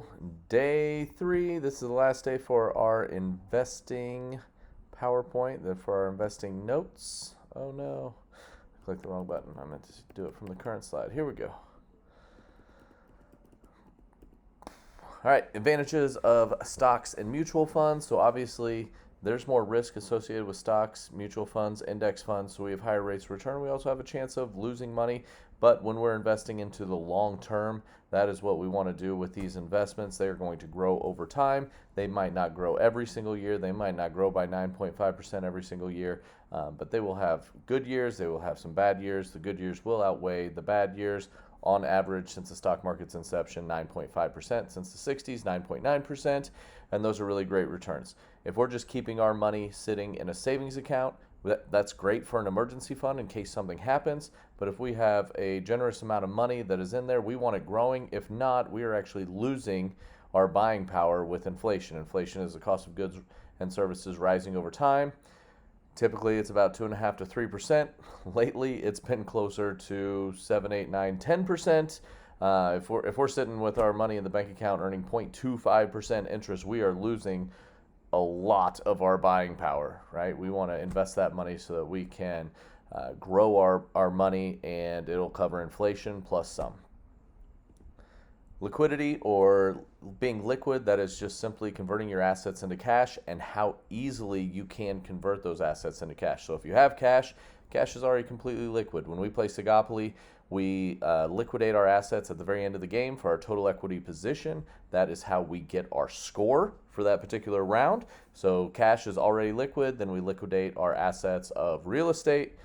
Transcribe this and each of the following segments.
go. Day 3. This is the last day for our investing PowerPoint, for our investing notes. Oh no, I clicked the wrong button. I meant to do it from the current slide. Here we go. All right, advantages of stocks and mutual funds. So obviously there's more risk associated with stocks, mutual funds, index funds, so we have higher rates of return. We also have a chance of losing money, but when we're investing into the long term, that is what we want to do with these investments. They are going to grow over time. They might not grow every single year. They might not grow by 9.5% every single year, but they will have good years. They will have some bad years. The good years will outweigh the bad years. On average, since the stock market's inception, 9.5%. Since the 60s, 9.9%. And those are really great returns. If we're just keeping our money sitting in a savings account, that's great for an emergency fund in case something happens. But if we have a generous amount of money that is in there, we want it growing. If not, we are actually losing our buying power with inflation. Inflation is the cost of goods and services rising over time. Typically, it's about 2.5% to 3%. Lately, it's been closer to 7, 8, 9, 10%. If we're sitting with our money in the bank account earning 0.25% interest, we are losing a lot of our buying power, right? We want to invest that money so that we can grow our money, and it'll cover inflation plus some. Liquidity, or being liquid, that is just simply converting your assets into cash and how easily you can convert those assets into cash. So if you have cash, cash is already completely liquid. When we play Sigopoly, we liquidate our assets at the very end of the game for our total equity position. That is how we get our score for that particular round. So cash is already liquid, then we liquidate our assets of real estate.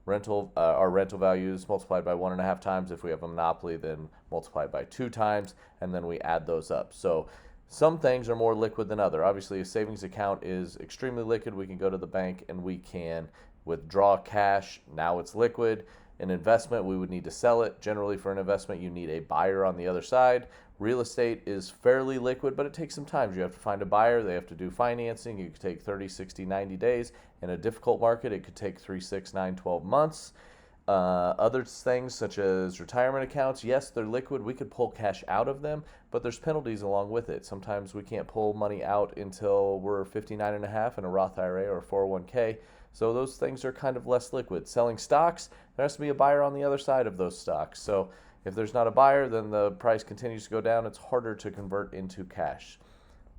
Our rental values multiplied by 1.5 times. If we have a monopoly, then multiplied by 2 times, and then we add those up. So some things are more liquid than other. Obviously, a savings account is extremely liquid. We can go to the bank and we can withdraw cash. Now it's liquid. An investment, we would need to sell it. Generally, for an investment, you need a buyer on the other side. Real estate is fairly liquid, but it takes some time. You have to find a buyer. They have to do financing. It could take 30, 60, 90 days. In a difficult market, it could take 3, 6, 9, 12 months. Other things such as retirement accounts, yes, they're liquid. We could pull cash out of them, but there's penalties along with it. Sometimes we can't pull money out until we're 59 and a half in a Roth IRA or 401k. So those things are kind of less liquid. Selling stocks, there has to be a buyer on the other side of those stocks. So if there's not a buyer, then the price continues to go down. It's harder to convert into cash.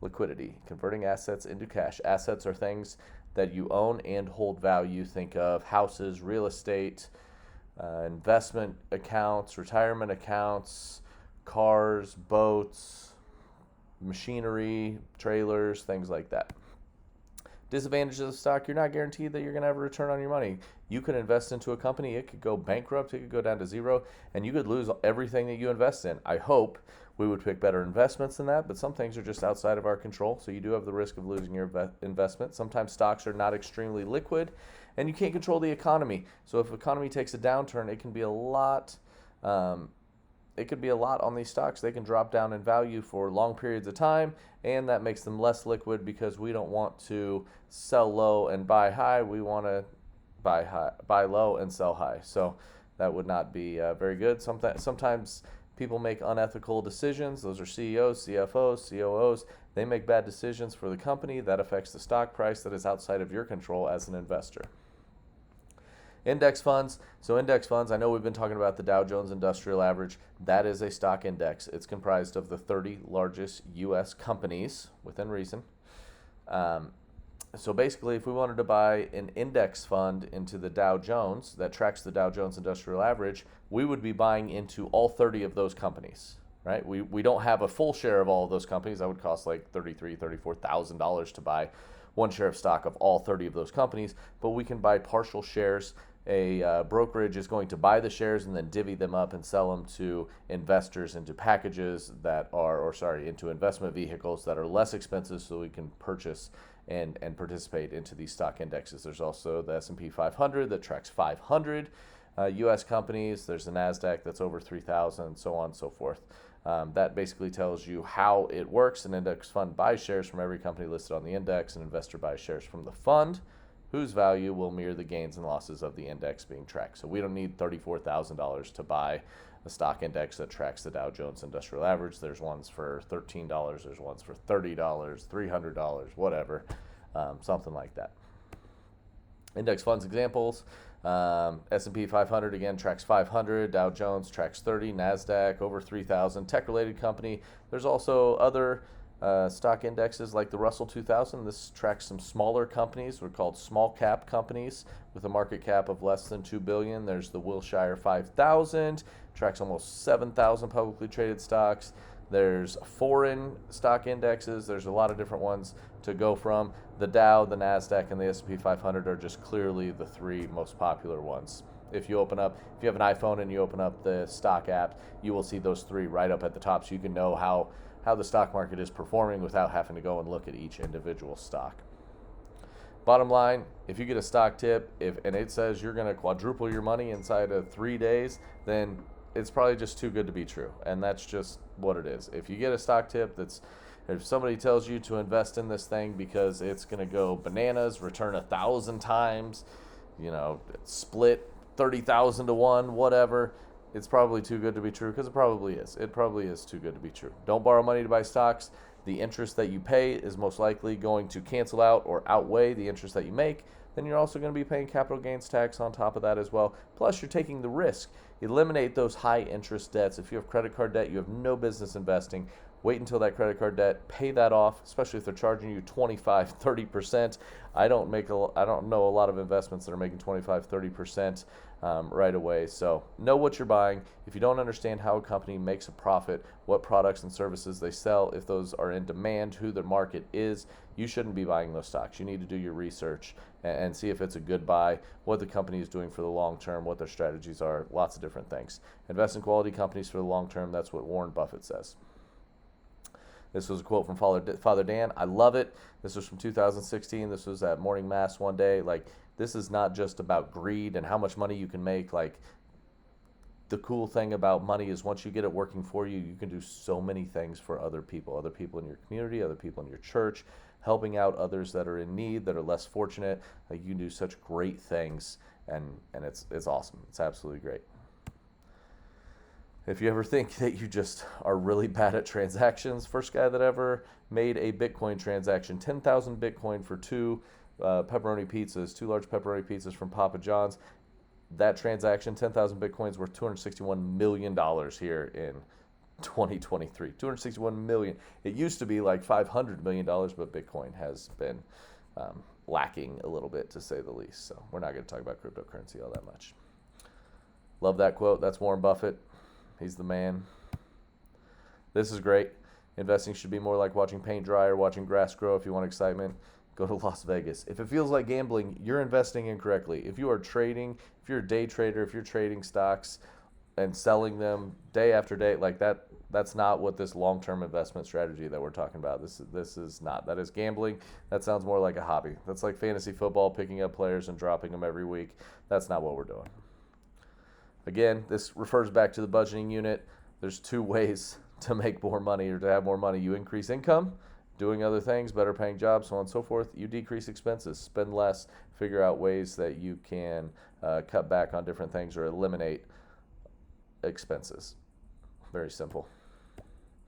Liquidity, converting assets into cash. Assets are things that you own and hold value. Think of houses, real estate, investment accounts, retirement accounts, cars, boats, machinery, trailers, things like that. Disadvantages of stock, you're not guaranteed that you're going to have a return on your money. You could invest into a company, it could go bankrupt, it could go down to zero, and you could lose everything that you invest in. I hope we would pick better investments than that, but some things are just outside of our control, so you do have the risk of losing your investment. Sometimes stocks are not extremely liquid, and you can't control the economy. So if the economy takes a downturn, it can be a lot. It could be a lot on these stocks. They can drop down in value for long periods of time, and that makes them less liquid because we don't want to sell low and buy high. We want to buy low and sell high. So that would not be very good. Sometimes people make unethical decisions. Those are CEOs, CFOs, COOs. They make bad decisions for the company. That affects the stock price. That is outside of your control as an investor. Index funds. So index funds, I know we've been talking about the Dow Jones Industrial Average. That is a stock index. It's comprised of the 30 largest U.S. companies, within reason. So basically, if we wanted to buy an index fund into the Dow Jones that tracks the Dow Jones Industrial Average, we would be buying into all 30 of those companies, right? We don't have a full share of all of those companies. That would cost like $33,000, $34,000 to buy one share of stock of all 30 of those companies, but we can buy partial shares. A brokerage is going to buy the shares and then divvy them up and sell them to investors into packages that are, into investment vehicles that are less expensive, so we can purchase and participate into these stock indexes. There's also the S&P 500 that tracks 500 U.S. companies. There's the NASDAQ that's over 3,000, and so on and so forth. That basically tells you how it works. An index fund buys shares from every company listed on the index. An investor buys shares from the fund, whose value will mirror the gains and losses of the index being tracked. So we don't need $34,000 to buy a stock index that tracks the Dow Jones Industrial Average. There's ones for $13, there's ones for $30, $300, whatever, something like that. Index funds examples, S&P 500 again tracks 500, Dow Jones tracks 30, NASDAQ over 3,000. Tech-related company, there's also other stock indexes like the Russell 2000. This tracks some smaller companies. We're called small cap companies with a market cap of less than $2 billion. There's the Wilshire 5000, tracks almost 7,000 publicly traded stocks. There's foreign stock indexes. There's a lot of different ones to go from. The Dow, the NASDAQ, and the S&P 500 are just clearly the three most popular ones. If you have an iPhone and you open up the stock app, you will see those three right up at the top, so you can know how the stock market is performing without having to go and look at each individual stock. Bottom line, if you get a stock tip and it says you're going to quadruple your money inside of 3 days, then it's probably just too good to be true. And that's just what it is. If you get a stock tip if somebody tells you to invest in this thing because it's going to go bananas, return 1,000 times, split 30,000 to 1, whatever, it's probably too good to be true, because it probably is. It probably is too good to be true. Don't borrow money to buy stocks. The interest that you pay is most likely going to cancel out or outweigh the interest that you make. Then you're also going to be paying capital gains tax on top of that as well. Plus, you're taking the risk. Eliminate those high interest debts. If you have credit card debt, you have no business investing. Wait until that credit card debt, pay that off, especially if they're charging you 25, 30%. I don't know a lot of investments that are making 25, 30% right away. So know what you're buying. If you don't understand how a company makes a profit, what products and services they sell, if those are in demand, who the market is, you shouldn't be buying those stocks. You need to do your research and see if it's a good buy, what the company is doing for the long term, what their strategies are, lots of different things. Invest in quality companies for the long term. That's what Warren Buffett says. This was a quote from Father Dan. I love it. This was from 2016. This was at morning mass one day. This is not just about greed and how much money you can make. The cool thing about money is once you get it working for you, you can do so many things for other people in your community, other people in your church, helping out others that are in need, that are less fortunate. You can do such great things, and it's awesome. It's absolutely great. If you ever think that you just are really bad at transactions, first guy that ever made a Bitcoin transaction, 10,000 Bitcoin for two large pepperoni pizzas from Papa John's. That transaction, 10,000 Bitcoins, worth $261 million here in 2023. $261 million. It used to be like $500 million, but Bitcoin has been lacking a little bit, to say the least. So we're not going to talk about cryptocurrency all that much. Love that quote. That's Warren Buffett. He's the man. This is great. Investing should be more like watching paint dry or watching grass grow. If you want excitement, go to Las Vegas. If it feels like gambling, you're investing incorrectly. If you are trading, if you're a day trader, if you're trading stocks and selling them day after day, that's not what this long-term investment strategy that we're talking about. This is not. That is gambling. That sounds more like a hobby. That's like fantasy football, picking up players and dropping them every week. That's not what we're doing. Again, this refers back to the budgeting unit. There's two ways to make more money or to have more money. You increase income, doing other things, better paying jobs, so on and so forth. You decrease expenses, spend less, figure out ways that you can cut back on different things or eliminate expenses. Very simple.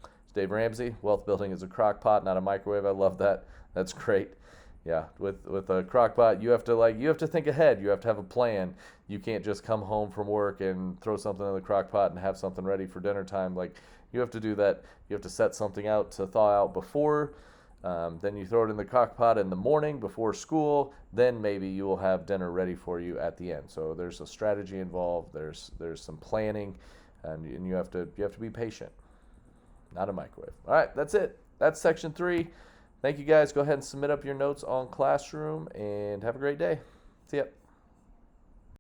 It's Dave Ramsey. Wealth building is a crock pot, not a microwave. I love that. That's great. Yeah, with a crock pot, you have to think ahead. You have to have a plan. You can't just come home from work and throw something in the crock pot and have something ready for dinner time. You have to do that. You have to set something out to thaw out before. Then you throw it in the crock pot in the morning before school. Then maybe you will have dinner ready for you at the end. So there's a strategy involved. There's some planning, and you have to be patient. Not a microwave. All right, that's it. That's section 3. Thank you guys. Go ahead and submit up your notes on Classroom and have a great day. See ya.